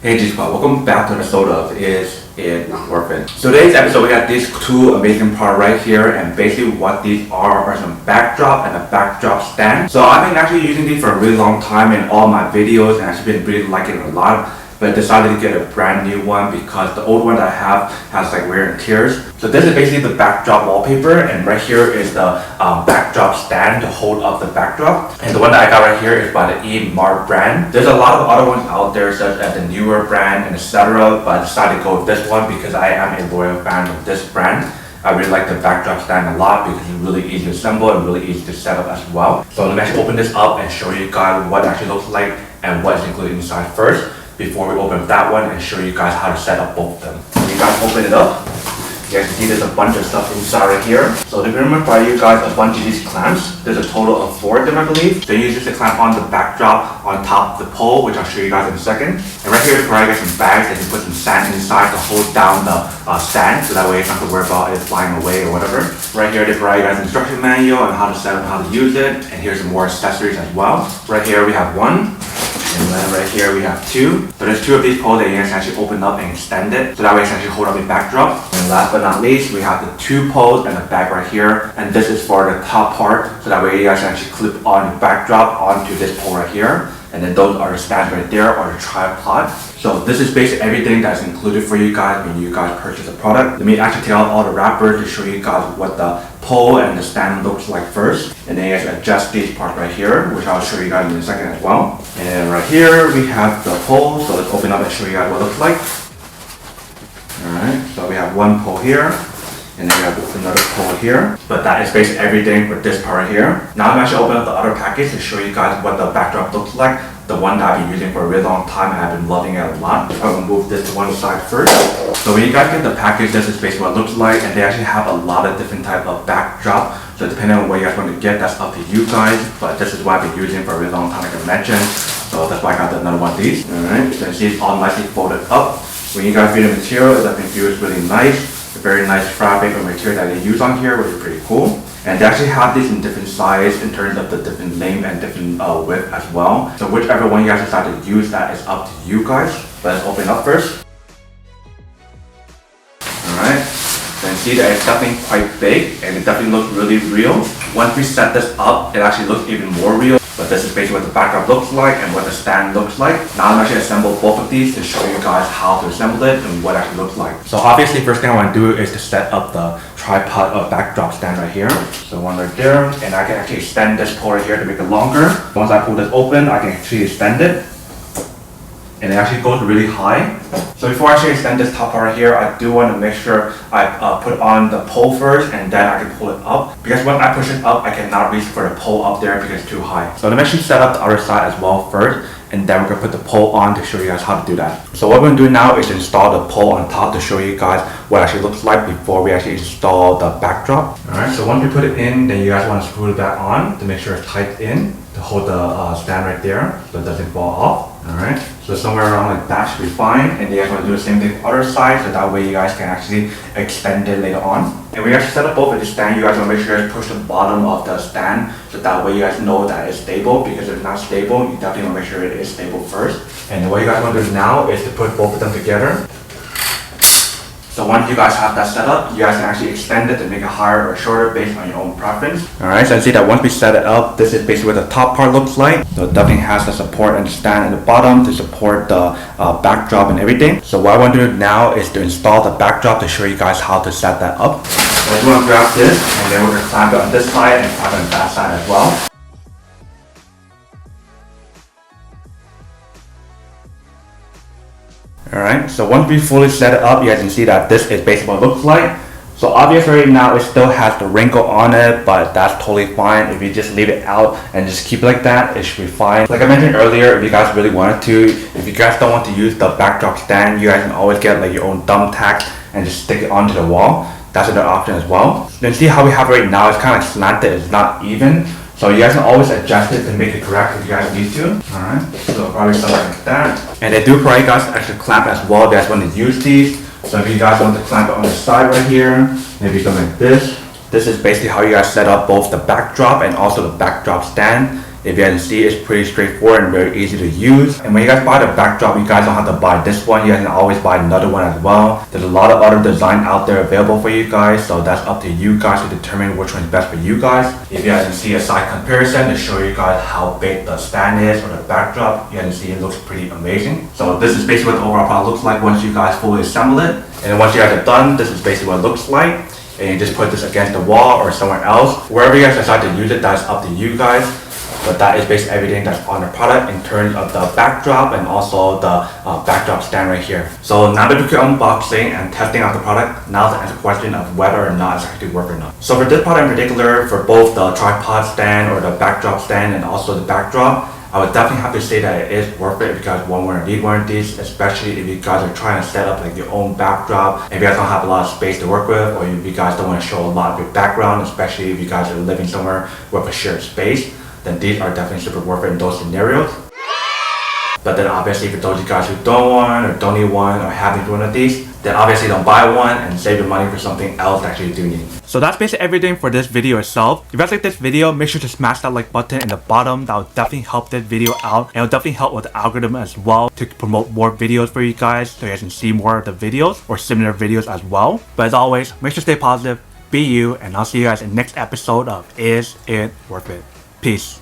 Hey G-Squad, welcome back to the episode of Is It Worth It? So today's episode we got these two amazing parts right here, and basically what these are some backdrop and a backdrop stand. So I've been actually using these for a really long time in all my videos and actually been really liking it a lot. But decided to get a brand new one because the old one that I have has like wear and tears. So this is basically the backdrop wallpaper, and right here is the backdrop stand to hold up the backdrop. And the one that I got right here is by the EMART brand. There's a lot of other ones out there such as the newer brand and etc. But I decided to go with this one because I am a loyal fan of this brand. I really like the backdrop stand a lot because it's really easy to assemble and really easy to set up as well. So let me actually open this up and show you guys what it actually looks like and what is included inside first, before we open that one and show you guys how to set up both of them. When you guys open it up, you guys can see there's a bunch of stuff inside right here. So they're gonna buy you guys a bunch of these clamps. There's a total of 4 of them, I believe. So you use this to clamp on the backdrop on top of the pole, which I'll show you guys in a second. And right here, they provide you guys some bags that you put some sand inside to hold down the stand, so that way you don't have to worry about it flying away or whatever. Right here, they provide you guys an instruction manual on how to set up and how to use it. And here's some more accessories as well. Right here, we have one. And then right here we have 2. So there's 2 of these poles that you guys actually open up and extend it, so that way you can actually hold up the backdrop. And last but not least, we have the 2 poles and the bag right here. And this is for the top part, so that way you guys can actually clip on the backdrop onto this pole right here. And then those are the stands right there, or the tripod. So this is basically everything that's included for you guys when you guys purchase a product. Let me actually take out all the wrappers to show you guys what the pole and the stand looks like first. And then you guys adjust these parts right here, which I'll show you guys in a second as well. And right here we have the pole, so let's open up and show you guys what it looks like. Alright, so we have one pole here. And then we have another pole here. But that is basically everything with this part here. Now I'm actually opening up the other package to show you guys what the backdrop looks like. The one that I've been using for a really long time and I've been loving it a lot. I'm gonna move this to one side first. So when you guys get the package, this is basically what it looks like, and they actually have a lot of different type of backdrop. So depending on what you guys want to get, that's up to you guys. But this is what I've been using for a really long time, like I mentioned. So that's why I got another one of these. Alright, so you see it's all nicely folded up. When you guys read the material, it's definitely feels really nice. A very nice fabric or material that they use on here, which is pretty cool. And they actually have these in different size in terms of the different length and different width as well. So whichever one you guys decide to use, that is up to you guys. But let's open up first. Alright, so you can see that it's definitely quite big and it definitely looks really real. Once we set this up, it actually looks even more real. But this is basically what the backdrop looks like and what the stand looks like. Now I'm actually assemble both of these to show you guys how to assemble it and what it actually looks like. So obviously first thing I want to do is to set up the tripod or backdrop stand right here. So one right there, and I can actually extend this pole right here to make it longer. Once I pull this open, I can actually extend it. And it actually goes really high. So before I actually extend this top part right here, I do want to make sure I put on the pole first and then I can pull it up. Because when I push it up, I cannot reach for the pole up there because it's too high. So let me actually set up the other side as well first, and then we're going to put the pole on to show you guys how to do that. So what we're going to do now is install the pole on top to show you guys what it actually looks like before we actually install the backdrop. Alright, so once we put it in, then you guys want to screw it back on to make sure it's tight in to hold the stand right there so it doesn't fall off. Alright, so somewhere around like that should be fine. And you guys want to do the same thing other side, so that way you guys can actually extend it later on. And we actually set up both of the stand, you guys want to make sure you push the bottom of the stand, so that way you guys know that it's stable, because if it's not stable, you definitely want to make sure it is stable first. And what you guys want to do now is to put both of them together. So once you guys have that set up, you guys can actually extend it to make it higher or shorter based on your own preference. Alright, so you see that once we set it up, this is basically what the top part looks like. So it definitely has the support and the stand at the bottom to support the backdrop and everything. So what I want to do now is to install the backdrop to show you guys how to set that up. So I just want to grab this, and then we're going to clamp it on this side and clamp it on that side as well. Alright, so once we fully set it up, you guys can see that this is basically what it looks like. So obviously right now it still has the wrinkle on it, but that's totally fine. If you just leave it out and just keep it like that, it should be fine. Like I mentioned earlier, if you guys really wanted to, if you guys don't want to use the backdrop stand, you guys can always get like your own thumbtack and just stick it onto the wall. That's another option as well. Then see how we have it right now, it's kind of like slanted, it's not even. So you guys can always adjust it to make it correct if you guys need to. Alright, so probably something like that. And they do provide you guys extra clamp as well if you guys want to use these. So if you guys want to clamp it on the side right here, maybe something like this. This is basically how you guys set up both the backdrop and also the backdrop stand. If you guys can see, it's pretty straightforward and very easy to use. And when you guys buy the backdrop, you guys don't have to buy this one. You guys can always buy another one as well. There's a lot of other design out there available for you guys, so that's up to you guys to determine which one is best for you guys. If you guys can see a side comparison to show you guys how big the stand is or the backdrop, you guys can see it looks pretty amazing. So this is basically what the overall product looks like once you guys fully assemble it. And then once you guys are done, this is basically what it looks like. And you just put this against the wall or somewhere else. Wherever you guys decide to use it, that's up to you guys. But that is basically everything that's on the product in terms of the backdrop and also the backdrop stand right here. So now that we can unboxing and testing out the product, now to answer the question of whether or not it's actually worth it or not. So for this product in particular, for both the tripod stand or the backdrop stand and also the backdrop, I would definitely have to say that it is worth it if you guys want one of these, especially if you guys are trying to set up like your own backdrop, if you guys don't have a lot of space to work with, or if you guys don't want to show a lot of your background, especially if you guys are living somewhere with a shared space, then these are definitely super worth it in those scenarios. But then obviously for those of you guys who don't want or don't need one or have one of these, then obviously don't buy one and save your money for something else that you do need. So that's basically everything for this video itself. If you guys like this video, make sure to smash that like button in the bottom. That will definitely help this video out, and it will definitely help with the algorithm as well to promote more videos for you guys so you guys can see more of the videos or similar videos as well. But as always, make sure to stay positive, be you, and I'll see you guys in the next episode of Is It Worth It? Peace.